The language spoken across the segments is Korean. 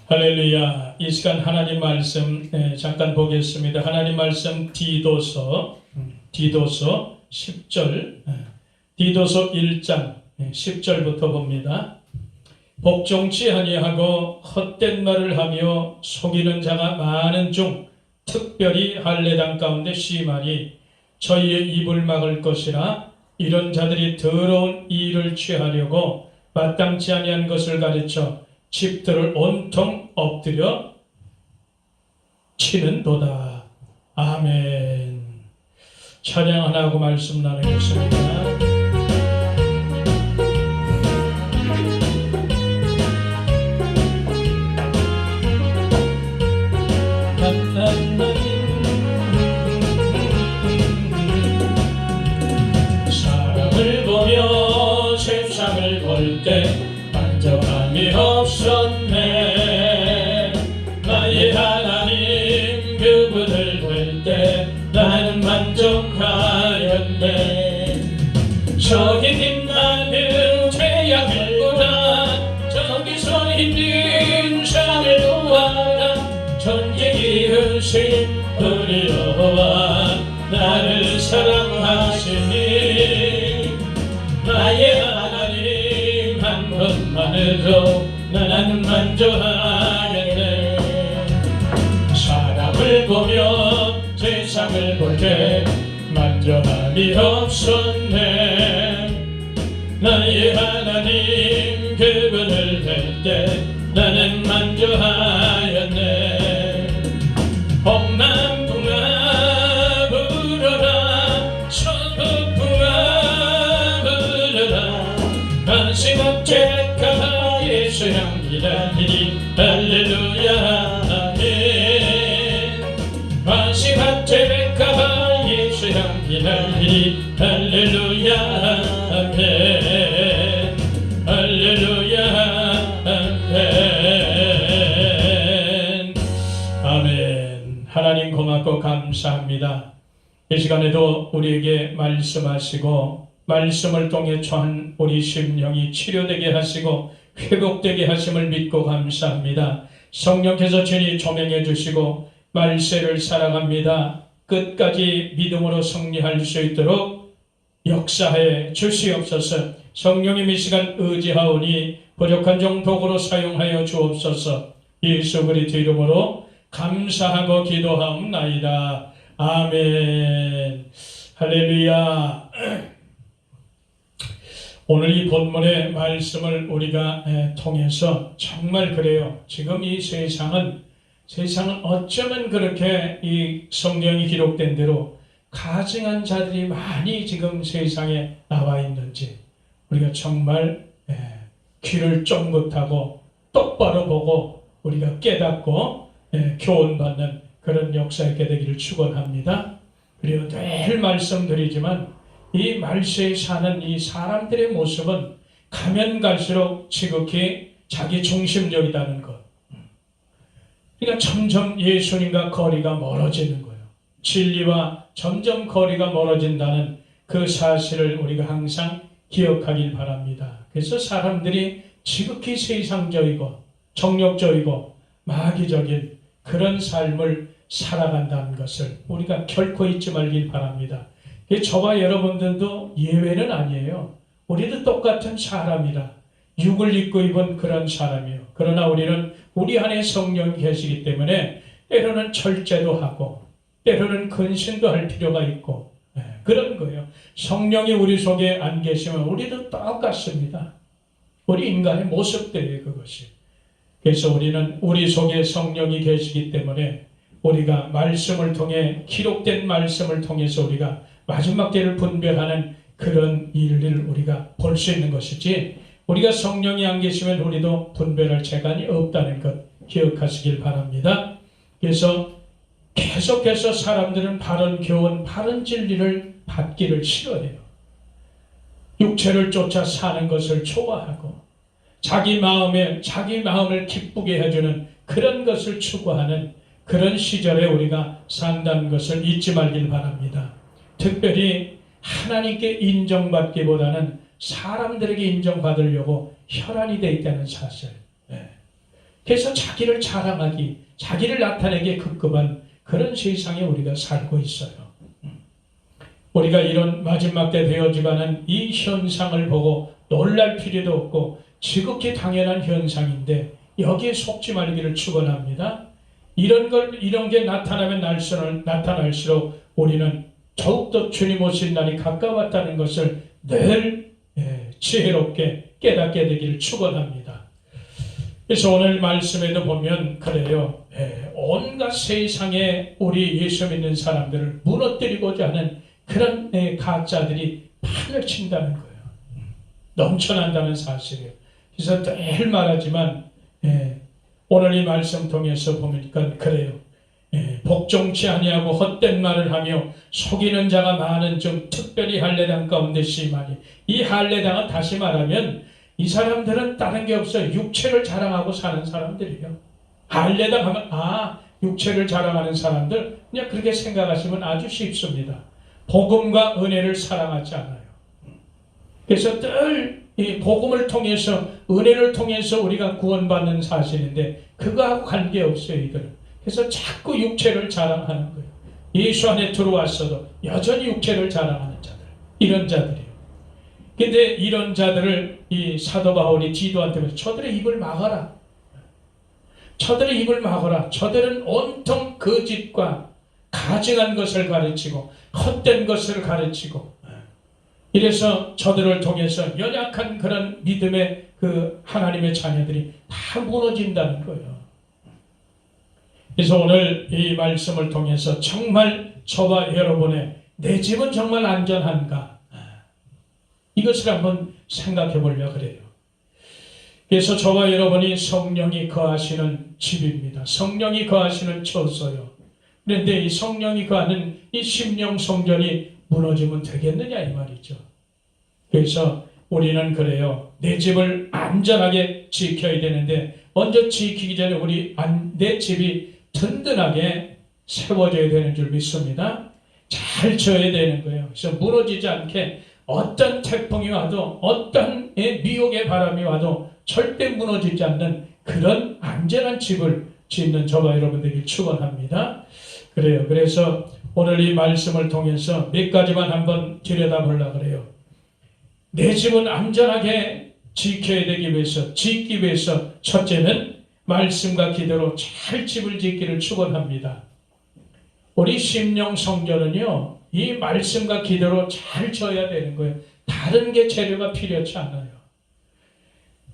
할렐루야. 이 시간 하나님 말씀 잠깐 보겠습니다. 하나님 말씀 디도서 10절, 디도서 1장 10절부터 봅니다. 복종치 아니하고 헛된 말을 하며 속이는 자가 많은 중 특별히 할례당 가운데 심하니 저희의 입을 막을 것이라. 이런 자들이 더러운 일을 취하려고 마땅치 아니한 것을 가르쳐 집들을 온통 엎드려 치는도다. 아멘. 찬양 하나 하고 말씀 나누겠습니다. 사람을 보며 세상을 볼 때 만족함이 없었네. 나의 하나님 그분을 볼 때 나는 만족하였네. 저기 빛나는 태양을 보라. 저기서 있는 산을 보아라. 전쟁 이으신 우리 여호와 나를 사랑하시니 나의 하나님 한 번만으로 나는 만족하겠네. 사람을 보며 세상을 볼 때 만족함이 없었네. 나의 하나님 그분을 뵐 때 나는 만족하였네. 복남풍아 불어라. 서북풍아 불어라. 관심없게 가봐 예수 향기라니 할렐루야 아멘. 관심없게 가봐 예수 향기라니 할렐루야 아멘. 할렐루야 아멘. 아멘. 하나님 고맙고 감사합니다. 이 시간에도 우리에게 말씀하시고 말씀을 통해 처한 우리 심령이 치료되게 하시고 회복되게 하심을 믿고 감사합니다. 성령께서 친히 조명해 주시고 말세를 살아갑니다. 끝까지 믿음으로 승리할 수 있도록 역사해 주시옵소서. 성령님 이 시간 의지하오니 부족한 종 도구로 사용하여 주옵소서. 예수 그리스도 이름으로 감사하고 기도하옵나이다. 아멘. 할렐루야. 오늘 이 본문의 말씀을 우리가 통해서 정말 그래요. 지금 이 세상은 어쩌면 그렇게 이 성경이 기록된 대로 가증한 자들이 많이 지금 세상에 나와 있는지 우리가 정말 귀를 쫑긋하고 똑바로 보고 우리가 깨닫고 교훈받는 그런 역사 있게 되기를 축원합니다. 그리고 늘 말씀드리지만 이 말세에 사는 이 사람들의 모습은 가면 갈수록 지극히 자기 중심적이다는 것. 그러니까 점점 예수님과 거리가 멀어지는 거예요. 진리와 점점 거리가 멀어진다는 그 사실을 우리가 항상 기억하길 바랍니다. 그래서 사람들이 지극히 세상적이고 정욕적이고 마귀적인 그런 삶을 살아간다는 것을 우리가 결코 잊지 말길 바랍니다. 저와 여러분들도 예외는 아니에요. 우리도 똑같은 사람이라 육을 입고 입은 그런 사람이에요. 그러나 우리는 우리 안에 성령이 계시기 때문에 때로는 절제도 하고 때로는 근신도 할 필요가 있고 그런 거예요. 성령이 우리 속에 안 계시면 우리도 똑같습니다. 우리 인간의 모습들이에요, 그것이. 그래서 우리는 우리 속에 성령이 계시기 때문에 우리가 말씀을 통해 기록된 말씀을 통해서 우리가 마지막 때를 분별하는 그런 일을 우리가 볼 수 있는 것이지 우리가 성령이 안 계시면 우리도 분별할 재간이 없다는 것 기억하시길 바랍니다. 그래서 계속해서 사람들은 바른 교훈, 바른 진리를 받기를 싫어해요. 육체를 쫓아 사는 것을 좋아하고 자기 마음을 기쁘게 해주는 그런 것을 추구하는 그런 시절에 우리가 산다는 것을 잊지 말길 바랍니다. 특별히 하나님께 인정받기보다는 사람들에게 인정받으려고 혈안이 되어 있다는 사실. 그래서 자기를 자랑하기, 자기를 나타내기에 급급한 그런 세상에 우리가 살고 있어요. 우리가 이런 마지막 때 되어지가는 이 현상을 보고 놀랄 필요도 없고 지극히 당연한 현상인데 여기에 속지 말기를 축원합니다. 이런 게 나타나면 나타날수록 우리는 더욱더 주님 오실 날이 가까웠다는 것을 늘 지혜롭게 깨닫게 되기를 축원합니다. 그래서 오늘 말씀에도 보면 그래요. 온갖 세상에 우리 예수 믿는 사람들을 무너뜨리고자 하는 그런 가짜들이 판을 친다는 거예요. 넘쳐난다는 사실이에요. 그래서 늘 말하지만 오늘 이 말씀 통해서 보니까 그래요. 복종치 아니하고 헛된 말을 하며 속이는 자가 많은 중 특별히 할례당 가운데 심하니 이 할례당은 다시 말하면 이 사람들은 다른 게 없어요. 육체를 자랑하고 사는 사람들이에요. 할례당 하면 육체를 자랑하는 사람들 그냥 그렇게 생각하시면 아주 쉽습니다. 복음과 은혜를 사랑하지 않아요. 그래서 늘 이 복음을 통해서 은혜를 통해서 우리가 구원받는 사실인데 그거하고 관계없어요. 이들은. 그래서 자꾸 육체를 자랑하는 거예요. 예수 안에 들어왔어도 여전히 육체를 자랑하는 자들, 이런 자들이에요. 근데 이런 자들을 이 사도 바울이 디도한테 저들의 입을 막아라. 저들의 입을 막아라. 저들은 온통 거짓과 가증한 것을 가르치고 헛된 것을 가르치고 이래서 저들을 통해서 연약한 그런 믿음의 그 하나님의 자녀들이 다 무너진다는 거예요. 그래서 오늘 이 말씀을 통해서 정말 저와 여러분의 내 집은 정말 안전한가? 이것을 한번 생각해 보려고 그래요. 그래서 저와 여러분이 성령이 거하시는 집입니다. 성령이 거하시는 처소요. 그런데 이 성령이 거하는 이 심령 성전이 무너지면 되겠느냐 이 말이죠. 그래서 우리는 그래요. 내 집을 안전하게 지켜야 되는데 먼저 지키기 전에 내 집이 든든하게 세워져야 되는 줄 믿습니다. 잘 지어야 되는 거예요. 그래서 무너지지 않게 어떤 태풍이 와도 어떤 미혹의 바람이 와도 절대 무너지지 않는 그런 안전한 집을 짓는 저와 여러분들이 축원합니다. 그래요. 그래서 오늘 이 말씀을 통해서 몇 가지만 한번 들여다보려고 그래요. 내 집은 안전하게 지켜야 되기 위해서, 짓기 위해서 첫째는 말씀과 기도로 잘 집을 짓기를 축원합니다. 우리 심령 성전은요, 이 말씀과 기도로 잘 져야 되는 거예요. 다른 게 재료가 필요치 않아요.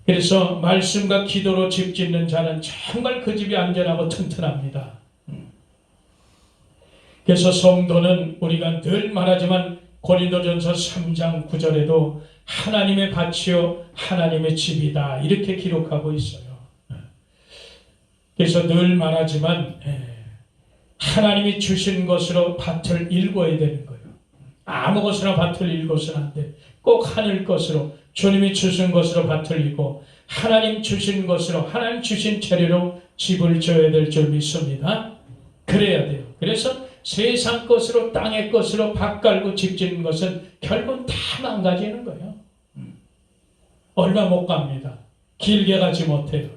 그래서 말씀과 기도로 집 짓는 자는 정말 그 집이 안전하고 튼튼합니다. 그래서 성도는 우리가 늘 말하지만 고린도전서 3장 9절에도 하나님의 밭이요 하나님의 집이다 이렇게 기록하고 있어요. 그래서 늘 말하지만 하나님이 주신 것으로 밭을 일궈야 되는 거예요. 아무 것으나 밭을 일궈서는 안 돼. 꼭 하늘 것으로 주님이 주신 것으로 밭을 일고 하나님 주신 것으로 하나님 주신 재료로 집을 지어야 될 줄 믿습니다. 그래야 돼요. 그래서 세상 것으로 땅의 것으로 밭 깔고 집 짓는 것은 결국 다 망가지는 거예요. 얼마 못 갑니다. 길게 가지 못해요.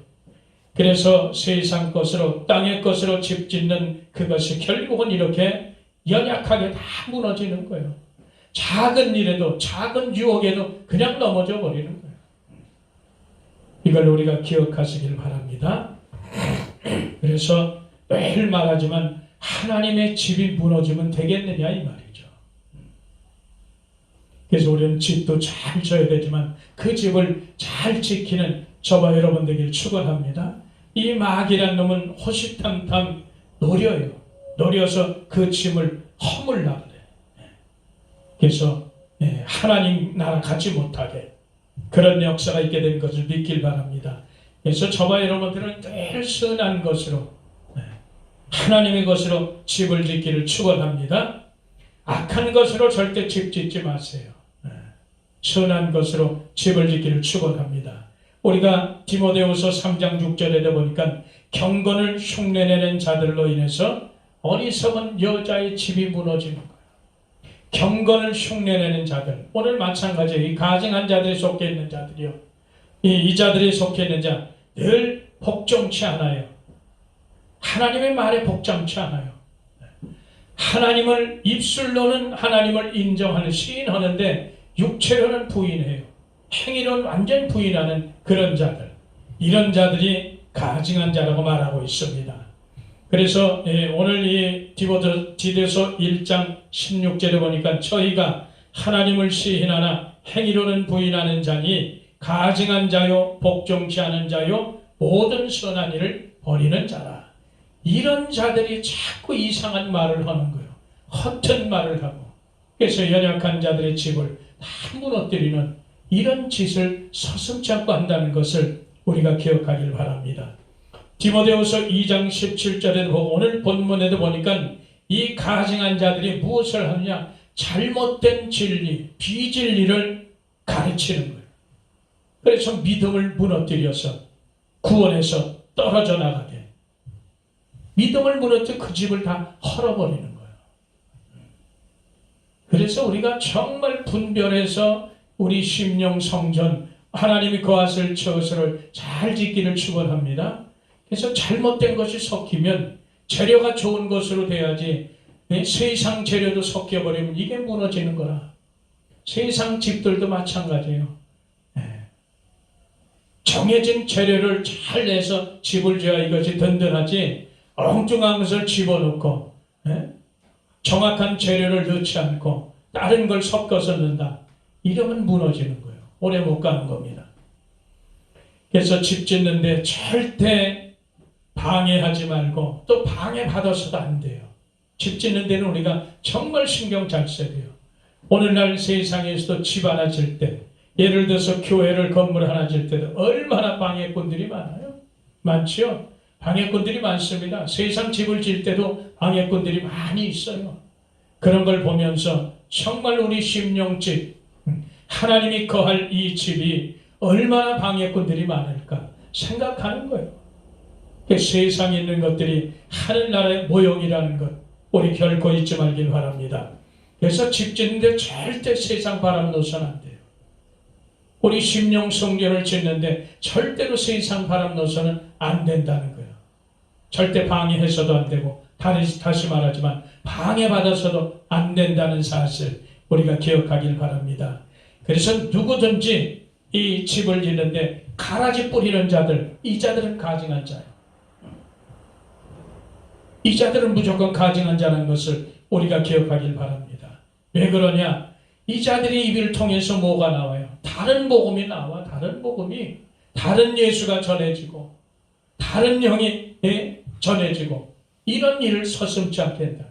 그래서 세상 것으로 땅의 것으로 집 짓는 그것이 결국은 이렇게 연약하게 다 무너지는 거예요. 작은 일에도 작은 유혹에도 그냥 넘어져 버리는 거예요. 이걸 우리가 기억하시길 바랍니다. 그래서 매일 말하지만 하나님의 집이 무너지면 되겠느냐 이 말이죠. 그래서 우리는 집도 잘 져야 되지만 그 집을 잘 지키는 저와 여러분 되길 축원합니다. 이 마귀란 놈은 호시탐탐 노려요. 노려서 그 짐을 허물라 그래. 그래서 하나님 나라 가지 못하게 그런 역사가 있게 된 것을 믿길 바랍니다. 그래서 저와 여러분들은 늘 선한 것으로 하나님의 것으로 집을 짓기를 축원합니다. 악한 것으로 절대 집 짓지 마세요. 선한 것으로 집을 짓기를 축원합니다. 우리가 디모데후서 3장 6절에도 보니까 경건을 흉내내는 자들로 인해서 어리석은 여자의 집이 무너지는 거예요. 경건을 흉내내는 자들, 오늘 마찬가지예요. 이 가증한 자들에 속해 있는 자들이요. 이 자들에 속해 있는 자, 늘 복종치 않아요. 하나님의 말에 복종치 않아요. 하나님을 입술로는 하나님을 인정하는 시인하는데 육체로는 부인해요. 행위로는 완전 부인하는 그런 자들, 이런 자들이 가증한 자라고 말하고 있습니다. 그래서 오늘 이 디모데서 1장 16절에 보니까 저희가 하나님을 시인하나 행위로는 부인하는 자니 가증한 자요 복종치 않은 자요 모든 선한 일을 버리는 자라. 이런 자들이 자꾸 이상한 말을 하는 거예요. 허튼 말을 하고, 그래서 연약한 자들의 집을 다 무너뜨리는 이런 짓을 서슴지 않고 한다는 것을 우리가 기억하길 바랍니다. 디모데후서 2장 17절에도 오늘 본문에도 보니까 이 가증한 자들이 무엇을 하느냐, 잘못된 진리, 비진리를 가르치는 거예요. 그래서 믿음을 무너뜨려서 구원에서 떨어져 나가게, 믿음을 무너뜨려 그 집을 다 헐어버리는 거예요. 그래서 우리가 정말 분별해서 우리 심령 성전, 하나님이 거하실 처소를 잘 짓기를 축원합니다. 그래서 잘못된 것이 섞이면 재료가 좋은 것으로 돼야지, 세상 재료도 섞여버리면 이게 무너지는 거라. 세상 집들도 마찬가지예요. 정해진 재료를 잘 내서 집을 지어야 이것이 든든하지, 엉뚱한 것을 집어넣고 정확한 재료를 넣지 않고 다른 걸 섞어서 넣는다, 이러면 무너지는 거예요. 오래 못 가는 겁니다. 그래서 집 짓는데 절대 방해하지 말고, 또 방해받아서도 안 돼요. 집 짓는 데는 우리가 정말 신경 잘 써야 돼요. 오늘날 세상에서도 집 하나 질 때, 예를 들어서 교회를 건물 하나 질 때도 얼마나 방해꾼들이 많아요. 많지요? 방해꾼들이 많습니다. 세상 집을 질 때도 방해꾼들이 많이 있어요. 그런 걸 보면서 정말 우리 심령집, 하나님이 거할 이 집이 얼마나 방해꾼들이 많을까 생각하는 거예요. 세상에 있는 것들이 하늘나라의 모형이라는 것, 우리 결코 잊지 말길 바랍니다. 그래서 집 짓는데 절대 세상 바람 넣어서는 안 돼요. 우리 심령 성전을 짓는데 절대로 세상 바람 넣어서는 안 된다는 거예요. 절대 방해해서도 안 되고, 다시 말하지만 방해받아서도 안 된다는 사실 우리가 기억하길 바랍니다. 그래서 누구든지 이 집을 짓는데 가라지 뿌리는 자들, 이 자들은 가증한 자예요. 이 자들은 무조건 가증한 자라는 것을 우리가 기억하길 바랍니다. 왜 그러냐? 이 자들의 입을 통해서 뭐가 나와요? 다른 복음이 나와. 다른 복음이, 다른 예수가 전해지고 다른 영이 전해지고, 이런 일을 서슴지 않게 한다.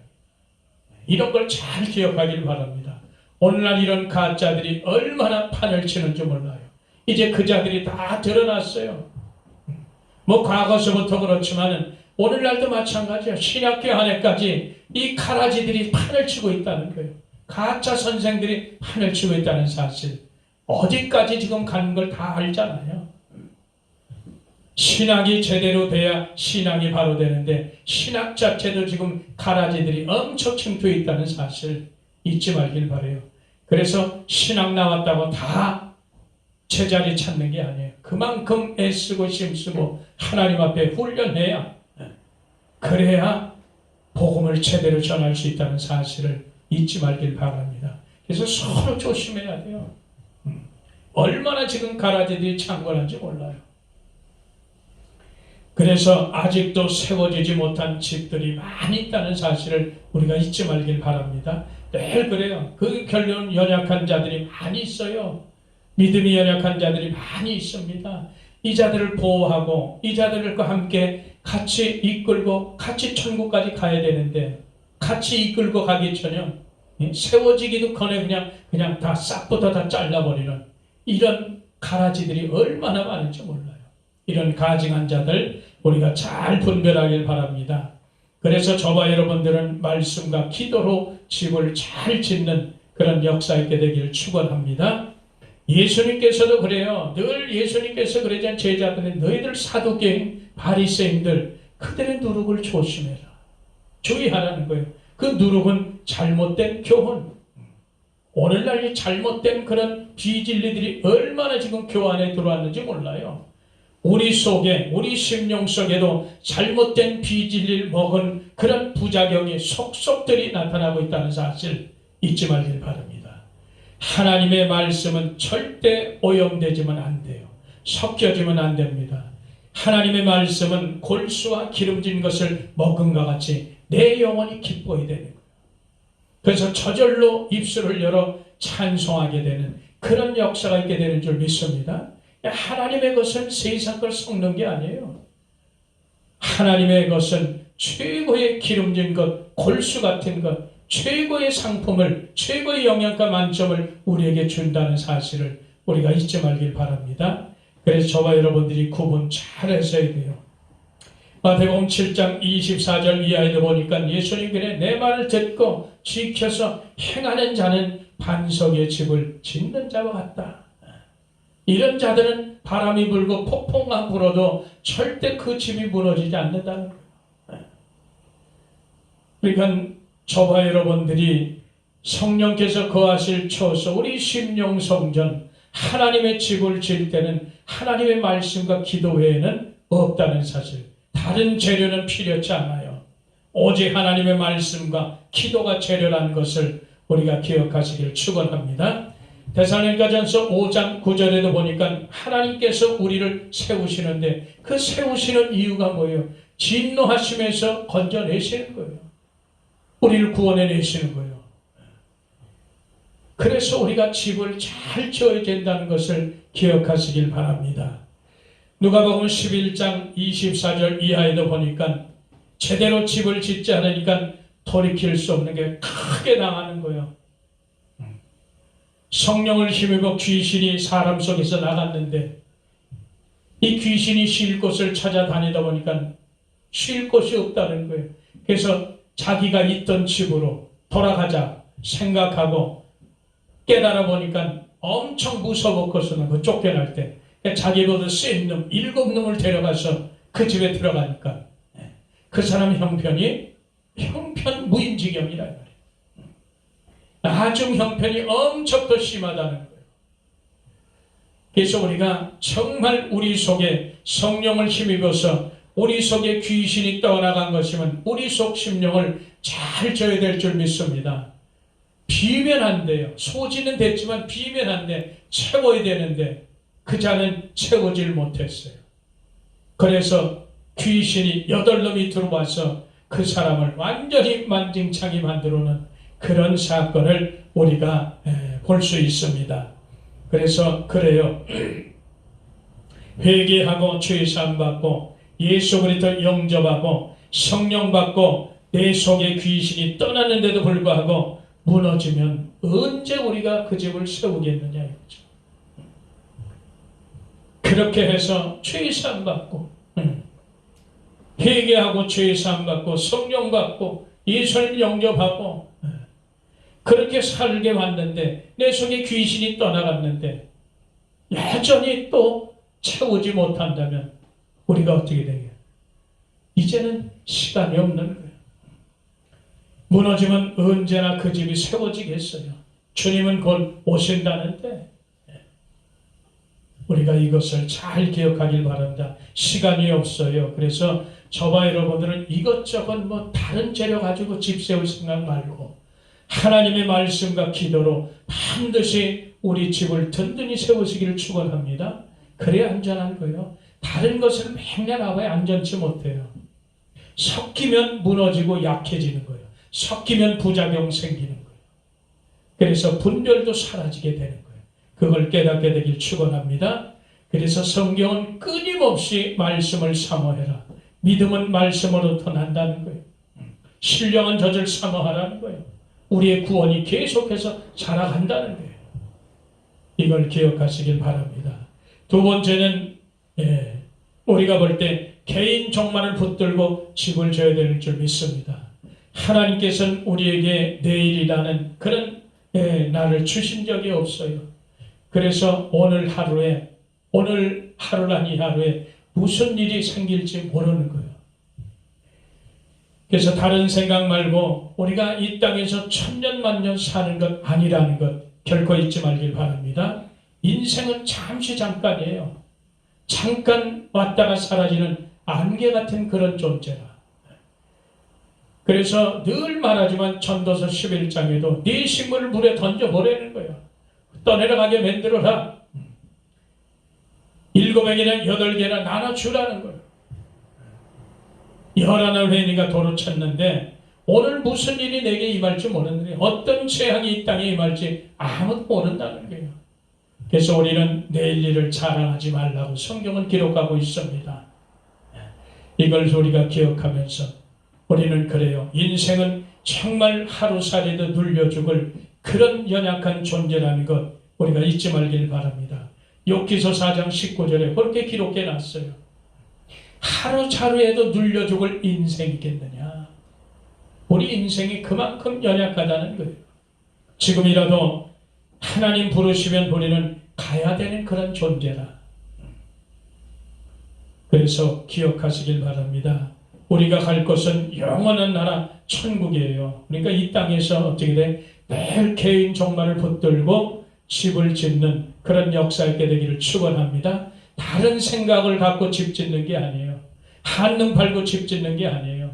이런 걸 잘 기억하길 바랍니다. 오늘날 이런 가짜들이 얼마나 판을 치는지 몰라요. 이제 그 자들이 다 드러났어요. 뭐 과거서부터 그렇지만은 오늘날도 마찬가지예요. 신약교 안에까지 이 가라지들이 판을 치고 있다는 거예요. 가짜 선생들이 판을 치고 있다는 사실. 어디까지 지금 가는 걸 다 알잖아요. 신학이 제대로 돼야 신앙이 바로 되는데, 신학 자체도 지금 가라지들이 엄청 침투해 있다는 사실 잊지 말길 바라요. 그래서 신학 나왔다고 다 제자리 찾는 게 아니에요. 그만큼 애쓰고 힘쓰고 하나님 앞에 훈련해야, 그래야 복음을 제대로 전할 수 있다는 사실을 잊지 말길 바랍니다. 그래서 서로 조심해야 돼요. 얼마나 지금 가라지들이 창궐한지 몰라요. 그래서 아직도 세워지지 못한 집들이 많이 있다는 사실을 우리가 잊지 말길 바랍니다. 늘 그래요. 그 결론 연약한 자들이 많이 있어요. 믿음이 연약한 자들이 많이 있습니다. 이 자들을 보호하고 이 자들과 함께 같이 이끌고 같이 천국까지 가야 되는데, 같이 이끌고 가기 전에 세워지기도 전에 그냥 다 싹부터 다 잘라버리는 이런 가라지들이 얼마나 많은지 몰라요. 이런 가증한 자들 우리가 잘 분별하길 바랍니다. 그래서 저와 여러분들은 말씀과 기도로 집을 잘 짓는 그런 역사 있게 되기를 축원합니다. 예수님께서도 그래요. 늘 예수님께서 그러자 제자들은 너희들 사두개인 바리새인들, 그들의 누룩을 조심해라, 주의하라는 거예요. 그 누룩은 잘못된 교훈. 오늘날 이 잘못된 그런 비진리들이 얼마나 지금 교회 안에 들어왔는지 몰라요. 우리 속에, 우리 심령 속에도 잘못된 비진리를 먹은 그런 부작용이 속속들이 나타나고 있다는 사실 잊지 말길 바랍니다. 하나님의 말씀은 절대 오염되지만 안 돼요. 섞여지면 안 됩니다. 하나님의 말씀은 골수와 기름진 것을 먹은 것 같이 내 영혼이 기뻐야 되는 거예요. 그래서 저절로 입술을 열어 찬송하게 되는 그런 역사가 있게 되는 줄 믿습니다. 하나님의 것은 세상 걸 섞는 게 아니에요. 하나님의 것은 최고의 기름진 것, 골수 같은 것, 최고의 상품을, 최고의 영양가 만점을 우리에게 준다는 사실을 우리가 잊지 말길 바랍니다. 그래서 저와 여러분들이 구분 잘 하셔야 돼요. 마태복음 7장 24절 이하에도 보니까 예수님 그래 내 말을 듣고 지켜서 행하는 자는 반석의 집을 짓는 자와 같다. 이런 자들은 바람이 불고 폭풍만 불어도 절대 그 집이 무너지지 않는다는 거예요. 그러니까 저와 여러분들이 성령께서 거하실 처소 우리 심령 성전 하나님의 집을 지을 때는 하나님의 말씀과 기도 외에는 없다는 사실, 다른 재료는 필요치 않아요. 오직 하나님의 말씀과 기도가 재료라는 것을 우리가 기억하시길 축원합니다. 데살로니가전서 5장 9절에도 보니까 하나님께서 우리를 세우시는데 그 세우시는 이유가 뭐예요? 진노하심에서 건져내시는 거예요. 우리를 구원해내시는 거예요. 그래서 우리가 집을 잘 지어야 된다는 것을 기억하시길 바랍니다. 누가복음 11장 24절 이하에도 보니까 제대로 집을 짓지 않으니까 돌이킬 수 없는 게 크게 당하는 거예요. 성령을 힘입어 귀신이 사람 속에서 나갔는데 이 귀신이 쉴 곳을 찾아다니다 보니까 쉴 곳이 없다는 거예요. 그래서 자기가 있던 집으로 돌아가자 생각하고 깨달아 보니까 엄청 무서웠거든요. 그 쫓겨날 때 자기보다 센 놈 7놈을 데려가서 그 집에 들어가니까 그 사람 형편 무인지경이라 말이에요. 나중 형편이 엄청 더 심하다는 거예요. 그래서 우리가 정말 우리 속에 성령을 힘입어서 우리 속에 귀신이 떠나간 것이면 우리 속 심령을 잘 져야 될 줄 믿습니다. 비면 안 돼요. 소지는 됐지만 비면 안 돼. 채워야 되는데 그 자는 채우질 못했어요. 그래서 귀신이 8놈이 들어와서 그 사람을 완전히 만진창이 만들어놓은 그런 사건을 우리가 볼 수 있습니다. 그래서 그래요. 회개하고 죄사함 받고 예수 그리스도 영접하고 성령 받고 내 속에 귀신이 떠났는데도 불구하고 무너지면 언제 우리가 그 집을 세우겠느냐 이거죠. 그렇게 해서 죄사함 받고 회개하고 죄사함 받고 성령 받고 예수님 영접하고 그렇게 살게 왔는데 내 속에 귀신이 떠나갔는데 여전히 또 채우지 못한다면 우리가 어떻게 되겠어요? 이제는 시간이 없는 거예요. 무너지면 언제나 그 집이 세워지겠어요. 주님은 곧 오신다는데 우리가 이것을 잘 기억하길 바랍니다. 시간이 없어요. 그래서 저와 여러분들은 이것저것 다른 재료 가지고 집 세울 생각 말고 하나님의 말씀과 기도로 반드시 우리 집을 든든히 세우시기를 축원합니다. 그래야 안전한 거예요. 다른 것을 맨날 하고야 안전치 못해요. 섞이면 무너지고 약해지는 거예요. 섞이면 부작용 생기는 거예요. 그래서 분별도 사라지게 되는 거예요. 그걸 깨닫게 되길 축원합니다. 그래서 성경은 끊임없이 말씀을 사모해라. 믿음은 말씀으로부터 난다는 거예요. 신령한 젖을 사모하라는 거예요. 우리의 구원이 계속해서 자라간다는 거예요. 이걸 기억하시길 바랍니다. 두 번째는 우리가 볼 때 개인 종만을 붙들고 집을 져야 되는 줄 믿습니다. 하나님께서는 우리에게 내일이라는 그런 날을 주신 적이 없어요. 그래서 오늘 하루란 이 하루에 무슨 일이 생길지 모르는 거예요. 그래서 다른 생각 말고 우리가 이 땅에서 천년만년 사는 것 아니라는 것 결코 잊지 말길 바랍니다. 인생은 잠시 잠깐이에요. 잠깐 왔다가 사라지는 안개 같은 그런 존재라. 그래서 늘 말하지만 전도서 11장에도 네 식물을 물에 던져보라는 거야. 떠내려가게 만들어라. 7에게나 8개나 나눠주라는 거야. 11 회니가 도로 쳤는데 오늘 무슨 일이 내게 임할지 모르는데 어떤 재앙이 이 땅에 임할지 아무도 모른다는 거예요. 그래서 우리는 내일 일을 자랑하지 말라고 성경은 기록하고 있습니다. 이걸 우리가 기억하면서 우리는 그래요. 인생은 정말 하루살이도 눌려 죽을 그런 연약한 존재라는 것 우리가 잊지 말길 바랍니다. 욥기서 4장 19절에 그렇게 기록해 놨어요. 하루차루에도 눌려 죽을 인생이겠느냐. 우리 인생이 그만큼 연약하다는 거예요. 지금이라도 하나님 부르시면 우리는 가야 되는 그런 존재라. 그래서 기억하시길 바랍니다. 우리가 갈 곳은 영원한 나라 천국이에요. 그러니까 이 땅에서 어떻게 돼? 매일 개인 종말을 붙들고 집을 짓는 그런 역사 있게 되기를 축원합니다. 다른 생각을 갖고 집 짓는 게 아니에요. 한눈 팔고 집 짓는 게 아니에요.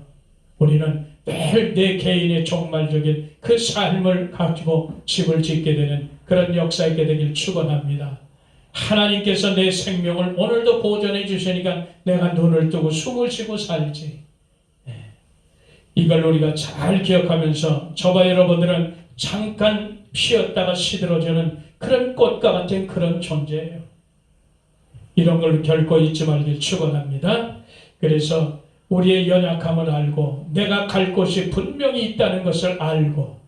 우리는 매일 내 개인의 종말적인 그 삶을 가지고 집을 짓게 되는 그런 역사 있게 되기를 축원합니다. 하나님께서 내 생명을 오늘도 보존해 주시니까 내가 눈을 뜨고 숨을 쉬고 살지. 이걸 우리가 잘 기억하면서 저와 여러분들은 잠깐 피었다가 시들어지는 그런 꽃과 같은 그런 존재예요. 이런 걸 결코 잊지 말길 축원합니다. 그래서 우리의 연약함을 알고 내가 갈 곳이 분명히 있다는 것을 알고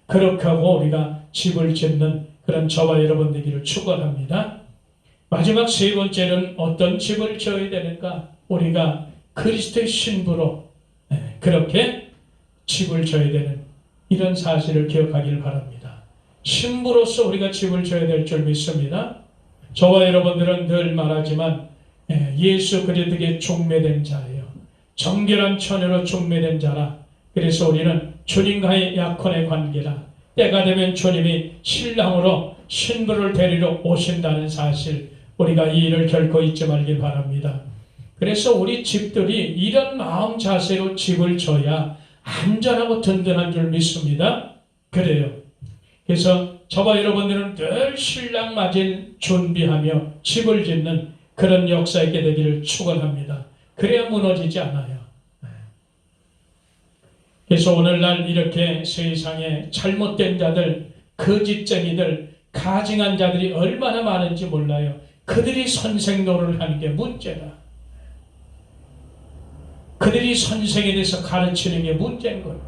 그렇게 하고 우리가 집을 짓는 그런 저와 여러분 되기를 축원합니다. 마지막 세 번째는 어떤 집을 지어야 되는가? 우리가 그리스도의 신부로 그렇게 집을 지어야 되는 이런 사실을 기억하기를 바랍니다. 신부로서 우리가 집을 지어야 될 줄 믿습니다. 저와 여러분들은 늘 말하지만 예수 그리스도께 중매된 자예요. 정결한 처녀로 중매된 자라. 그래서 우리는 주님과의 약혼의 관계라. 때가 되면 주님이 신랑으로 신부를 데리러 오신다는 사실, 우리가 이 일을 결코 잊지 말길 바랍니다. 그래서 우리 집들이 이런 마음 자세로 집을 져야 안전하고 든든한 줄 믿습니다. 그래요. 그래서 저와 여러분들은 늘 신랑 맞을 준비하며 집을 짓는 그런 역사 있게 되기를 축원합니다. 그래야 무너지지 않아요. 그래서 오늘날 이렇게 세상에 잘못된 자들, 거짓쟁이들, 가증한 자들이 얼마나 많은지 몰라요. 그들이 선생 노릇을 하는 게 문제다. 그들이 선생에 대해서 가르치는 게 문제인 거예요.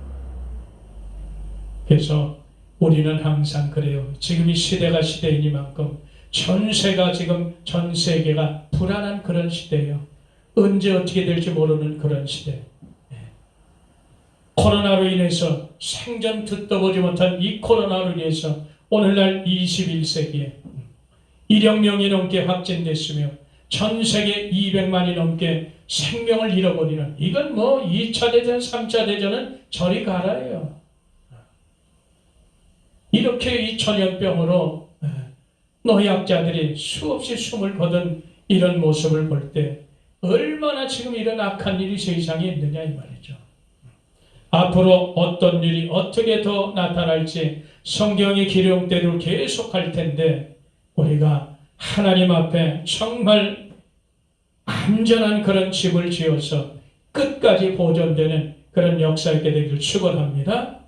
그래서 우리는 항상 그래요. 지금 이 시대가 시대이니만큼 전세가 지금 전 세계가 불안한 그런 시대예요. 언제 어떻게 될지 모르는 그런 시대. 코로나로 인해서 생전 듣도 보지 못한 이 코로나로 인해서 오늘날 21세기에 1억 명이 넘게 확진됐으며 전 세계 200만이 넘게 생명을 잃어버리는, 이건 뭐 2차 대전, 3차 대전은 저리 가라예요. 이렇게 이 전염병으로 노약자들이 수없이 숨을 거둔 이런 모습을 볼 때 얼마나 지금 이런 악한 일이 세상에 있느냐 이 말이죠. 앞으로 어떤 일이 어떻게 더 나타날지 성경의 기록대로 계속 할 텐데 우리가 하나님 앞에 정말 안전한 그런 집을 지어서 끝까지 보존되는 그런 역사 있게 되기를 축원합니다.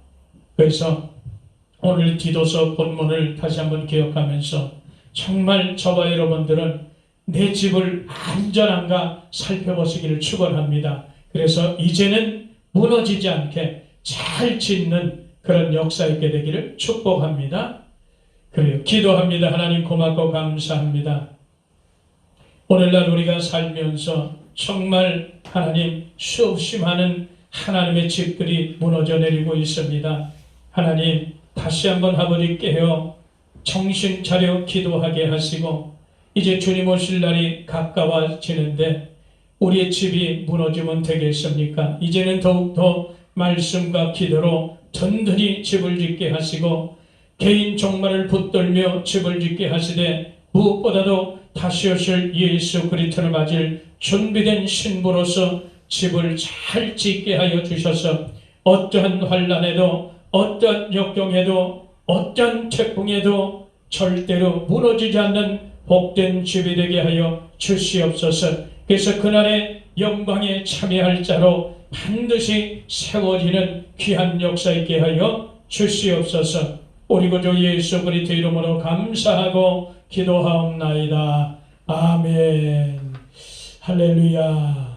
그래서 오늘 디도서 본문을 다시 한번 기억하면서 정말 저와 여러분들은 내 집을 안전한가 살펴보시기를 축원합니다. 그래서 이제는 무너지지 않게 잘 짓는 그런 역사 있게 되기를 축복합니다. 그래요. 기도합니다. 하나님 고맙고 감사합니다. 오늘날 우리가 살면서 정말 하나님 수없이 많은 하나님의 집들이 무너져 내리고 있습니다. 하나님 다시 한번 아버지 깨어 정신 차려 기도하게 하시고 이제 주님 오실 날이 가까워지는데 우리의 집이 무너지면 되겠습니까? 이제는 더욱더 말씀과 기도로 든든히 집을 짓게 하시고 개인 종말을 붙들며 집을 짓게 하시되 무엇보다도 다시 오실 예수 그리스도를 맞을 준비된 신부로서 집을 잘 짓게 하여 주셔서 어떠한 환난에도 어떠한 역경에도 어떠한 태풍에도 절대로 무너지지 않는 복된 집이 되게 하여 주시옵소서. 그래서 그날의 영광에 참여할 자로 반드시 세워지는 귀한 역사 있게 하여 주시옵소서. 우리 구주 예수 그리스도 이름으로 감사하고 기도하옵나이다. 아멘. 할렐루야.